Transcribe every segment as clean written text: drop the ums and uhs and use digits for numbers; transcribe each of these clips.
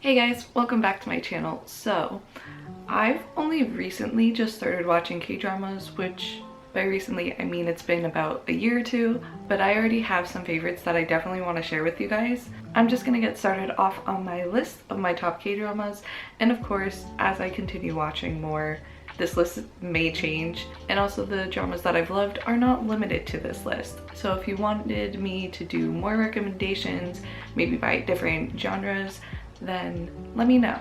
Hey guys, welcome back to my channel. So, I've only recently just started watching K-dramas, which by recently I mean it's been about a year or two, but I already have some favorites that I definitely want to share with you guys. I'm just gonna get started off on my list of my top K-dramas, and of course, as I continue watching more, this list may change, and also the dramas that I've loved are not limited to this list. So if you wanted me to do more recommendations, maybe by different genres, then let me know.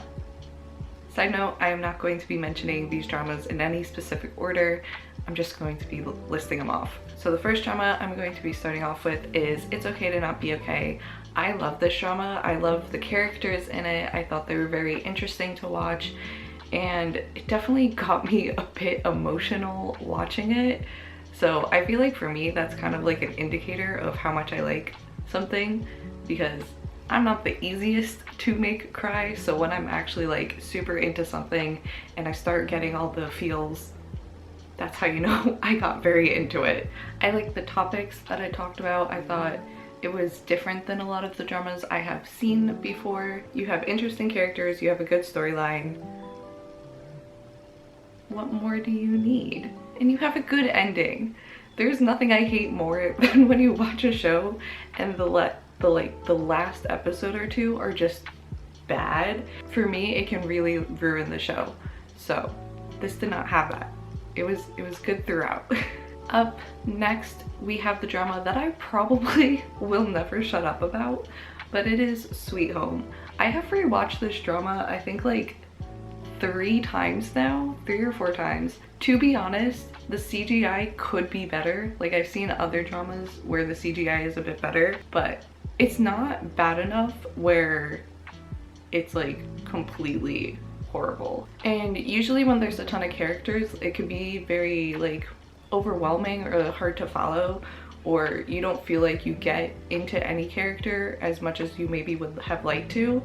Side note, I am not going to be mentioning these dramas in any specific order. I'm just going to be listing them off. So the first drama I'm going to be starting off with is It's Okay to Not Be Okay. I love this drama. I love the characters in it. I thought they were very interesting to watch, and it definitely got me a bit emotional watching it. So I feel like for me, that's kind of like an indicator of how much I like something, because I'm not the easiest to make cry, so when I'm actually like super into something and I start getting all the feels, that's how you know I got very into it. I like the topics that I talked about. I thought it was different than a lot of the dramas I have seen before. You have interesting characters, you have a good storyline. What more do you need? And you have a good ending. There's nothing I hate more than when you watch a show and the last episode or two are just bad. For me, it can really ruin the show. So this did not have that. It was good throughout. Up next, we have the drama that I probably will never shut up about, but it is Sweet Home. I have rewatched this drama, I think like 3 times now, 3 or 4 times. To be honest, the CGI could be better. Like, I've seen other dramas where the CGI is a bit better, but it's not bad enough where it's like completely horrible. And usually when there's a ton of characters, it could be very like overwhelming or hard to follow, or you don't feel like you get into any character as much as you maybe would have liked to.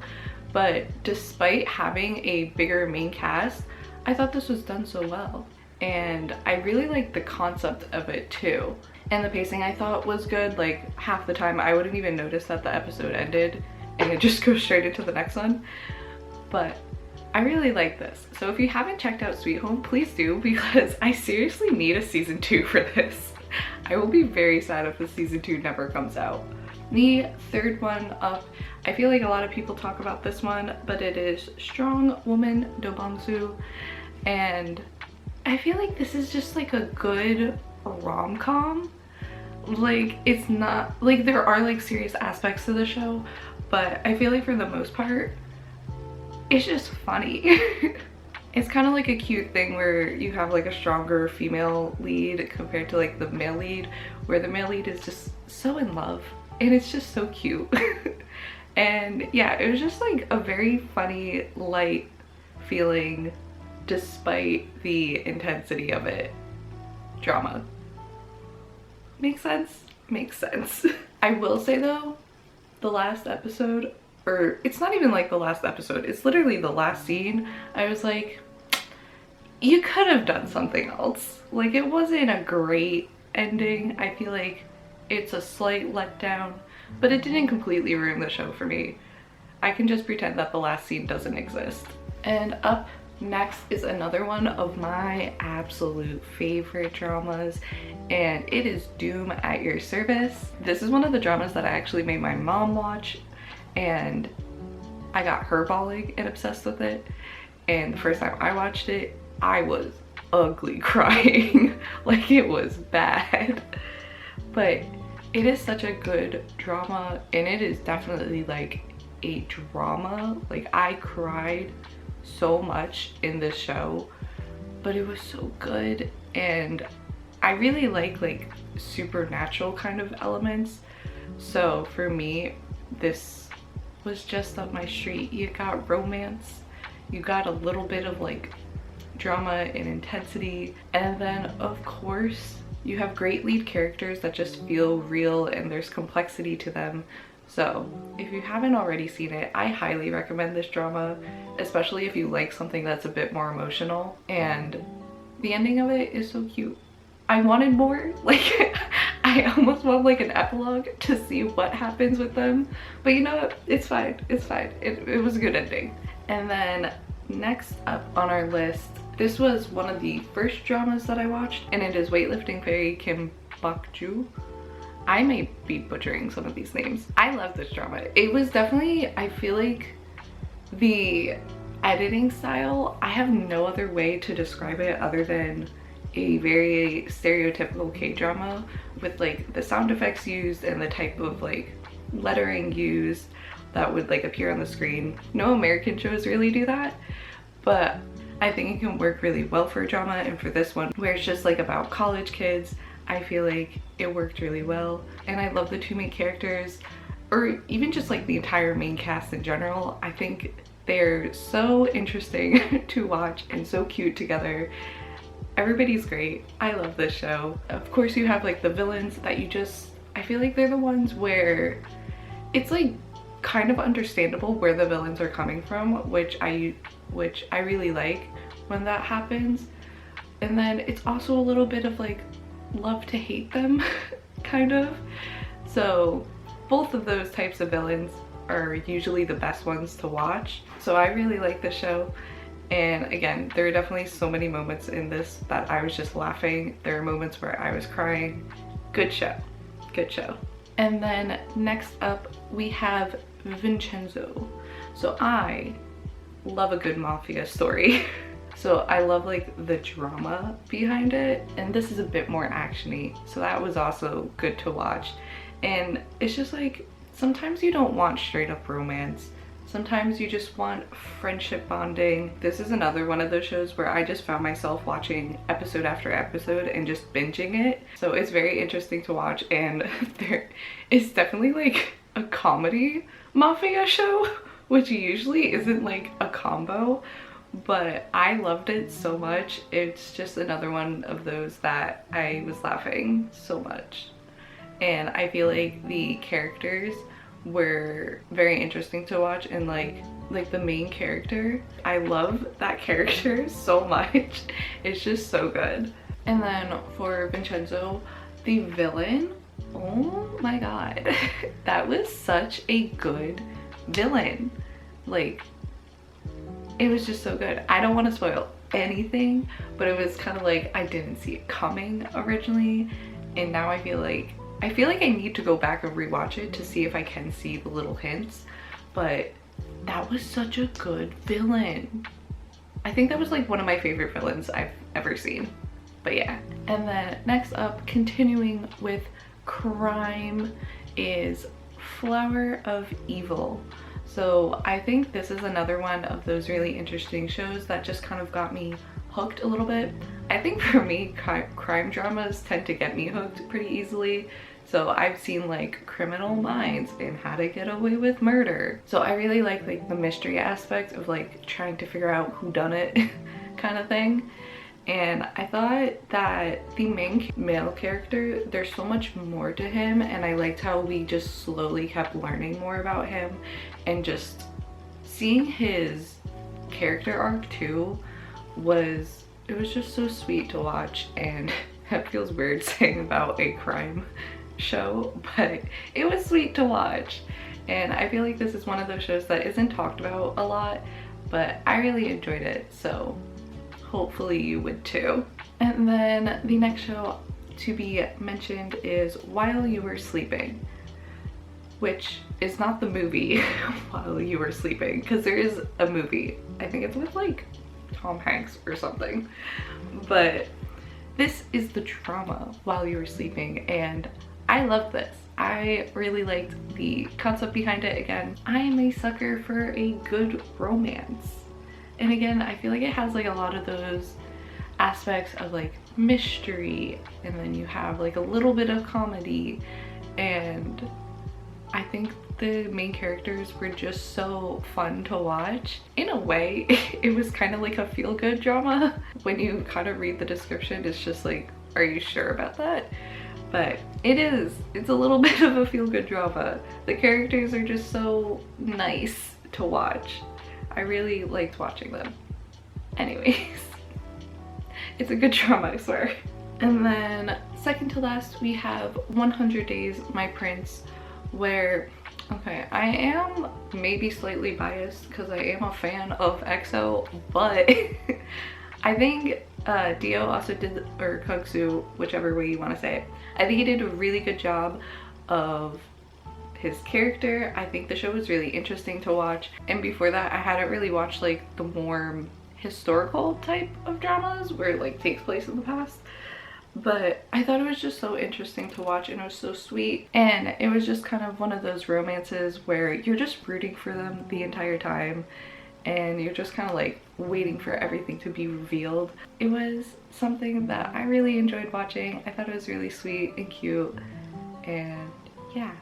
But despite having a bigger main cast, I thought this was done so well. And I really liked the concept of it too. And the pacing I thought was good. Like, half the time I wouldn't even notice that the episode ended and it just goes straight into the next one. But I really like this. So if you haven't checked out Sweet Home, please do, because I seriously need a season 2 for this. I will be very sad if the season 2 never comes out. The third one up, I feel like a lot of people talk about this one, but it is Strong Woman Dobanzu. And I feel like this is just like a good rom-com. Like, it's not like, there are like serious aspects to the show, but I feel like for the most part it's just funny. It's kind of like a cute thing where you have like a stronger female lead compared to like the male lead, where the male lead is just so in love and it's just so cute. And yeah, it was just like a very funny, light feeling despite the intensity of it drama. Makes sense? Makes sense. I will say though, the last episode, or it's not even like the last episode, it's literally the last scene, I was like, you could have done something else. Like, it wasn't a great ending. I feel like it's a slight letdown, but it didn't completely ruin the show for me. I can just pretend that the last scene doesn't exist. And up next is another one of my absolute favorite dramas, and it is Doom at Your Service. This is one of the dramas that I actually made my mom watch, and I got her bawling and obsessed with it. And the first time I watched it, I was ugly crying. Like, it was bad. But it is such a good drama, and it is definitely like a drama. Like, I cried so much in this show, but it was so good. And I really like supernatural kind of elements, so for me this was just up my street. You got romance, you got a little bit of like drama and intensity, and then of course you have great lead characters that just feel real and there's complexity to them. So if you haven't already seen it, I highly recommend this drama, especially if you like something that's a bit more emotional. And the ending of it is so cute. I wanted more. Like, I almost want like an epilogue to see what happens with them, but you know what, it's fine, it's fine. It was a good ending. And then next up on our list, this was one of the first dramas that I watched, and it is Weightlifting Fairy Kim Bok-ju. I may be butchering some of these names. I love this drama. It was definitely, I feel like, the editing style, I have no other way to describe it other than a very stereotypical K-drama with like the sound effects used and the type of like lettering used that would like appear on the screen. No American shows really do that, but I think it can work really well for a drama, and for this one where it's just like about college kids, I feel like it worked really well. And I love the two main characters, or even just like the entire main cast in general. I think they're so interesting to watch and so cute together. Everybody's great. I love this show. Of course you have like the villains that you just, I feel like they're the ones where it's like kind of understandable where the villains are coming from, which I really like when that happens. And then it's also a little bit of like love to hate them kind of. So both of those types of villains are usually the best ones to watch. So I really like this show. And again, there are definitely so many moments in this that I was just laughing. There are moments where I was crying. Good show, good show. And then next up we have Vincenzo. So I love a good mafia story. So I love like the drama behind it, and this is a bit more actiony, so that was also good to watch. And it's just like, sometimes you don't want straight up romance. Sometimes you just want friendship bonding. This is another one of those shows where I just found myself watching episode after episode and just binging it. So it's very interesting to watch, and there is definitely like a comedy mafia show, which usually isn't like a combo, but I loved it so much. It's just another one of those that I was laughing so much. And I feel like the characters were very interesting to watch, and like the main character, I love that character so much. It's just so good. And then for Vincenzo, the villain, oh my god, that was such a good villain. Like, it was just so good. I don't want to spoil anything, but it was kind of like I didn't see it coming originally, and now I feel like I need to go back and rewatch it to see if I can see the little hints. But that was such a good villain. I think that was like one of my favorite villains I've ever seen. But yeah. And then next up, continuing with crime, is Flower of Evil. So I think this is another one of those really interesting shows that just kind of got me hooked a little bit. I think for me, crime dramas tend to get me hooked pretty easily. So I've seen like Criminal Minds and How to Get Away with Murder. So I really like the mystery aspect of like trying to figure out who done it kind of thing. And I thought that the main male character, there's so much more to him, and I liked how we just slowly kept learning more about him, and just seeing his character arc too was just so sweet to watch. And that feels weird saying about a crime show, but it was sweet to watch. And I feel like this is one of those shows that isn't talked about a lot, but I really enjoyed it, so hopefully you would too. And then the next show to be mentioned is While You Were Sleeping, which is not the movie While You Were Sleeping, because there is a movie. I think it's with like Tom Hanks or something, but this is the drama While You Were Sleeping, and I love this. I really liked the concept behind it. Again, I am a sucker for a good romance. And again, I feel like it has like a lot of those aspects of like mystery, and then you have like a little bit of comedy, and I think the main characters were just so fun to watch. In a way, it was kind of like a feel-good drama. When you kind of read the description, it's just like, are you sure about that? But it is. It's a little bit of a feel-good drama. The characters are just so nice to watch. I really liked watching them. Anyways, it's a good drama, I swear. And then second to last, we have 100 Days, My Prince, where, okay, I am maybe slightly biased because I am a fan of EXO, but I think Dio also did, or Kungsu, whichever way you want to say it, I think he did a really good job of his character. I think the show was really interesting to watch, and before that I hadn't really watched like the more historical type of dramas where it like takes place in the past, but I thought it was just so interesting to watch, and it was so sweet, and it was just kind of one of those romances where you're just rooting for them the entire time and you're just kind of like waiting for everything to be revealed. It was something that I really enjoyed watching. I thought it was really sweet and cute, and yeah.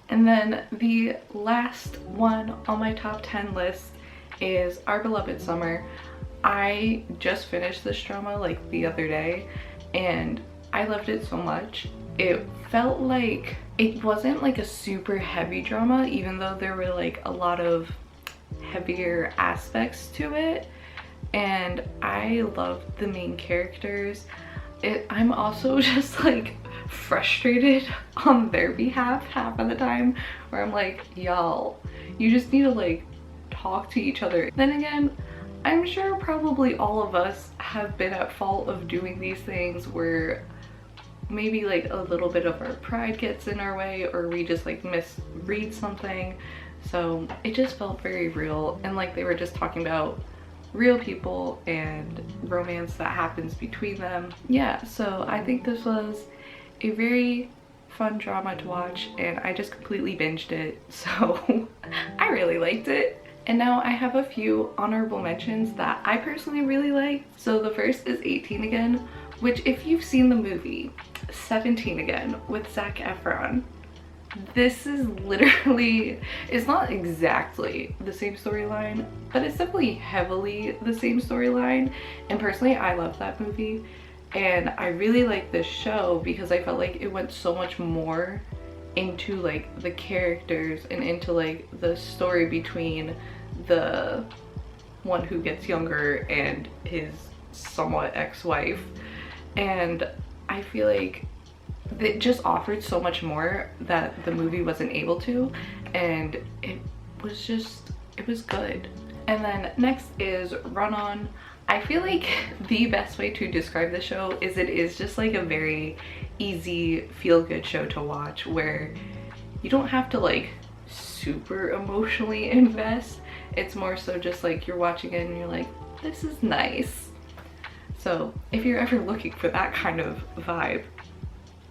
And then the last one on my top 10 list is Our Beloved Summer. I just finished this drama like the other day and I loved it so much. It felt like it wasn't like a super heavy drama, even though there were like a lot of heavier aspects to it, and I loved the main characters. I'm also just like frustrated on their behalf half of the time, where I'm like, y'all, you just need to like talk to each other. Then again, I'm sure probably all of us have been at fault of doing these things where maybe like a little bit of our pride gets in our way, or we just like misread something. So it just felt very real, and like they were just talking about real people and romance that happens between them. Yeah, so I think this was a very fun drama to watch, and I just completely binged it, so I really liked it. And now I have a few honorable mentions that I personally really like. So the first is 18 Again, which if you've seen the movie 17 Again with Zac Efron, this is literally, it's not exactly the same storyline, but it's definitely heavily the same storyline. And personally, I love that movie, and I really like this show because I felt like it went so much more into like the characters and into like the story between the one who gets younger and his somewhat ex-wife. And I feel like it just offered so much more that the movie wasn't able to, and it was good. And then next is Run On. I feel like the best way to describe the show is it is just like a very easy feel-good show to watch, where you don't have to like super emotionally invest. It's more so just like you're watching it and you're like, this is nice. So if you're ever looking for that kind of vibe,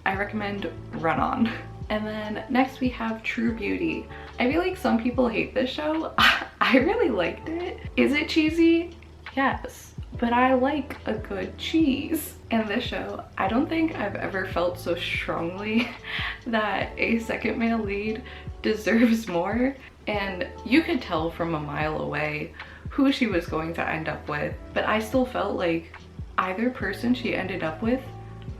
I recommend Run On. And then next we have True Beauty. I feel like some people hate this show. I really liked it. Is it cheesy? Yes, but I like a good cheese. And this show, I don't think I've ever felt so strongly that a second male lead deserves more. And you could tell from a mile away who she was going to end up with, but I still felt like either person she ended up with,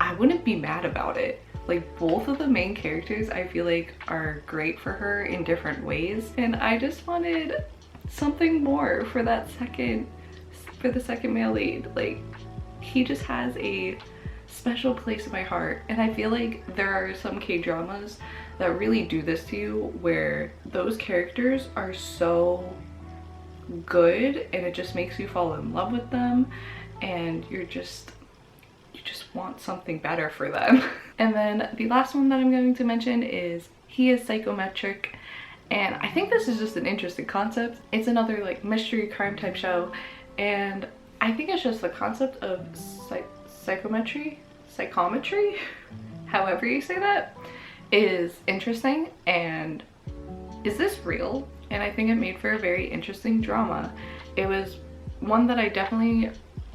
I wouldn't be mad about it. Like, both of the main characters I feel like are great for her in different ways, and I just wanted something more for the second male lead. Like, he just has a special place in my heart, and I feel like there are some K-dramas that really do this to you, where those characters are so good and it just makes you fall in love with them, and you just want something better for them. And then the last one that I'm going to mention is He is Psychometric, and I think this is just an interesting concept. It's another like mystery crime type show, and I think it's just the concept of psychometry, however you say that, is interesting. And is this real? And I think it made for a very interesting drama. It was one that I definitely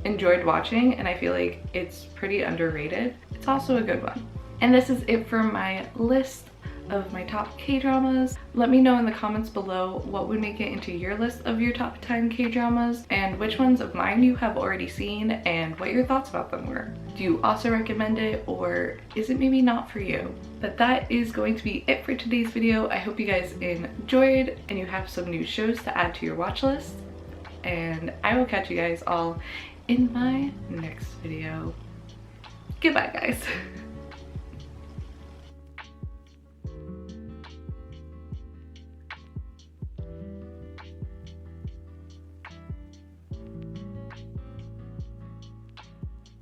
enjoyed watching, and I feel like it's pretty underrated. It's also a good one. And this is it for my list of my top K-dramas. Let me know in the comments below what would make it into your list of your top 10 K-dramas, and which ones of mine you have already seen and what your thoughts about them were. Do you also recommend it, or is it maybe not for you? But that is going to be it for today's video. I hope you guys enjoyed and you have some new shows to add to your watch list, and I will catch you guys all in my next video. Goodbye, guys.